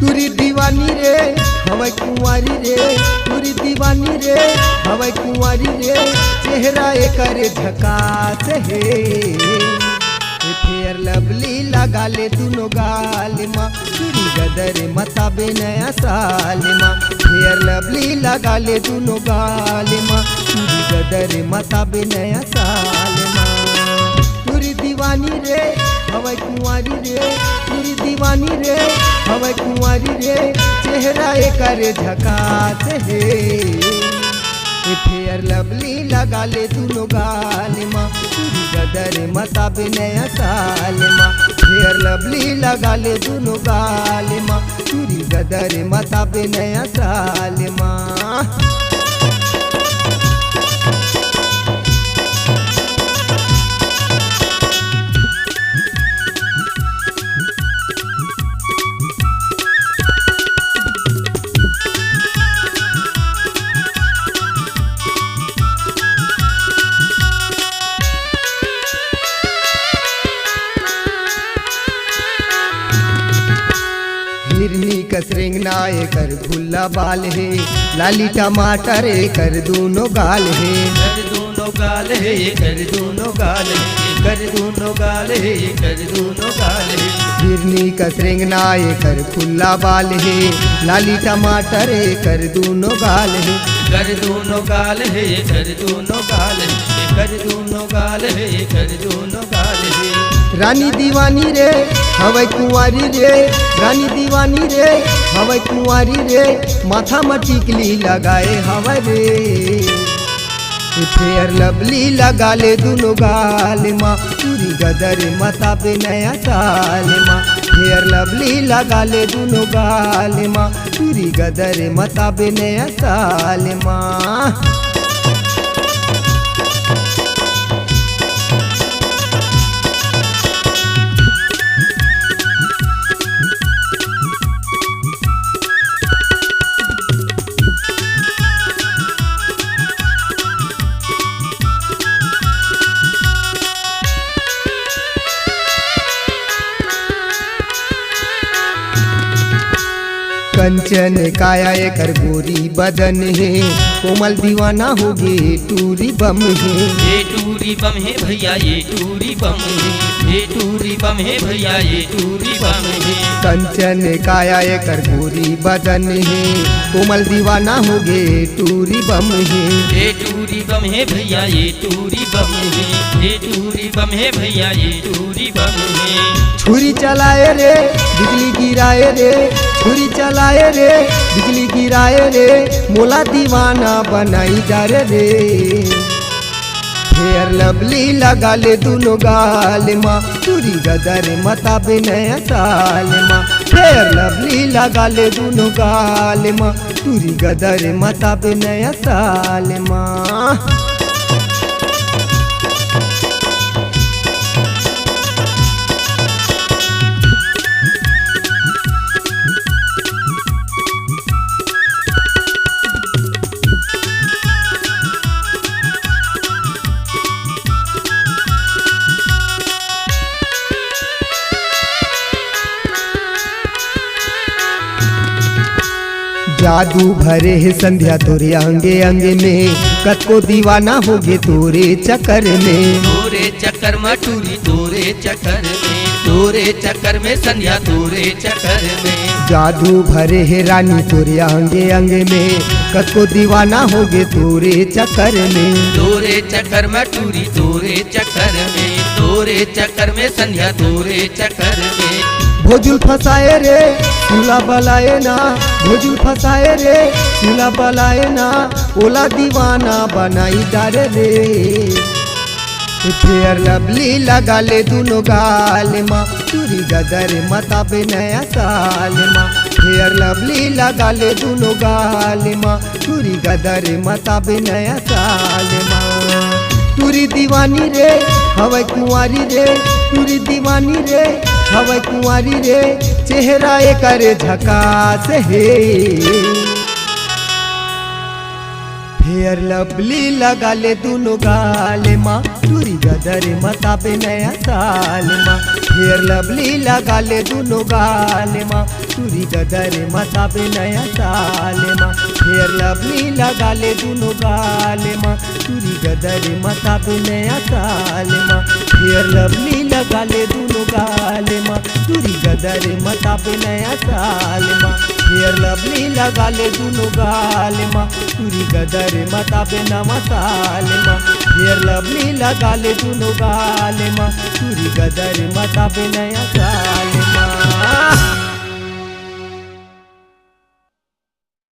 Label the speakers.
Speaker 1: तुरी दीवानी रे हवै कुंवारी रे, तुरी दीवानी रे हवै कुंवारी रे, चेहरा एकर झकास है। फेयर लवली लगा ले दुनो गाल माँ, तुरी गदर मताबे नया साल माँ। फेयर लवली लगा ले दुनो गाल माँ, तुरी गदर मताबे नया साल माँ। तुरी दीवानी रे हवै कुंवारी रे, तुरी दीवानी रे हवै कुंवारी रे, चेहरा एकर झकास है। फेयर लवली लगा ले दुनो गाल माँ, तुरी गदर मताबे नया साल माँ। फेयर लवली लगा ले दुनो गाल माँ, तुरी गदर मताबे नया साल माँ। हिरनी कसरेंगना एकर भुल्ला बाल है, लाली टमाटर एकर दूनो गाल है।
Speaker 2: कर दूनो गाल है, कर दूनो गाल है, कर दूनो गाल है, कर दूनो गाल है।
Speaker 1: हिरनी कसरेंगना एकर खुल्ला बाल है, लाली टमाटर एकर दूनो गाल है।
Speaker 2: कर दूनो गाल है, कर दूनो गाल है, कर दूनो गाल है, कर दूनो गाल है।
Speaker 1: रानी दीवानी रे हवै कुंवारी रे, रानी दीवानी रे हवै कुंवारी रे, माथा में टिकली लगाए हवै रे। फेयर लवली लगा ले दुनो गाल माँ, तुरी गदर मताबे नया साल माँ। फेयर लवली लगा ले दुनो गाल माँ, तुरी गदर मताबे नया साल माँ। कंचन काया एकर गोरी बदन है, कोमल दीवाना हो गे टूरी बम है।
Speaker 2: ये टूरी बम है भैया, ये टूरी बम है, ये टूरी बम है भैया, ये टूरी बम है।
Speaker 1: कंचन काया एकर गोरी बदन है, कोमल दीवाना हो गे टूरी बम है।
Speaker 2: ये टूरी बम है भैया, ये टूरी बम है, ये टूरी बम है भैया, ये टूरी बम है।
Speaker 1: छुरी चलाए रे बिजली गिराए रे, छुरी चलाए रे बिजली गिराए रे, मोला दीवाना बनाई जा रे। फेयर लवली लगा ले दुनो गाल माँ, तुरी गदर मताबे नया साल माँ। फेयर लवली लगा ले दुनो गाल माँ, तुरी गदर मताबे नया साल माँ। जादू भरे है संध्या तोरे अंगे अंगे में, कतको दीवाना हो गे तोरे चक्कर में।
Speaker 2: तोरे चक्कर में टूरी, तोरे चक्कर में, तोरे चक्कर में संध्या, तोरे चक्कर में।
Speaker 1: जादू भरे है रानी तोरे अंगे अंगे में, कतको दीवाना हो गे तोरे चक्कर में।
Speaker 2: तोरे चक्कर में टूरी, तोरे चक्कर में, तोरे चक्कर में संध्या, तोरे चक्कर में।
Speaker 1: भोजुल फसाए रे सुला बलाए ना, भोजुल फसाए रे सुला बलाए ना, ओला दीवाना बनाई डारे रे। फेयर लवली लगा ले दुनो गाल माँ, तुरी गदर मताबे नया साल माँ। फेयर लवली लगा ले दुनो गाल माँ, तुरी गदर मताबे नया साल माँ। तुरी दीवानी रे हवै कुंवारी रे, तुरी दीवानी रे हवै कुंवारी रे, चेहरा एकर झकास है। फेयर लवली लगा ले दोनों गाले माँ टूरी गदर मता पे नया साल माँ फेयर लवली लगा ले दोनों गाले माँ टूरी गदर मता पे नया साल माँ फेयर लवली लगा ले दोनों गाले माँ टूरी गदर मता पे नया साल माँ फेयर लवली लगा ले दोनों गाले माँ टूरी गदर मता पे नया साल माँ फेयर लवली लगा ले दोनों गाले माँ टूरी गदर मता पे नवा साल माँ फेयर लवली लगा ले दोनों गाले माँ टूरी गदर मता पे नया साल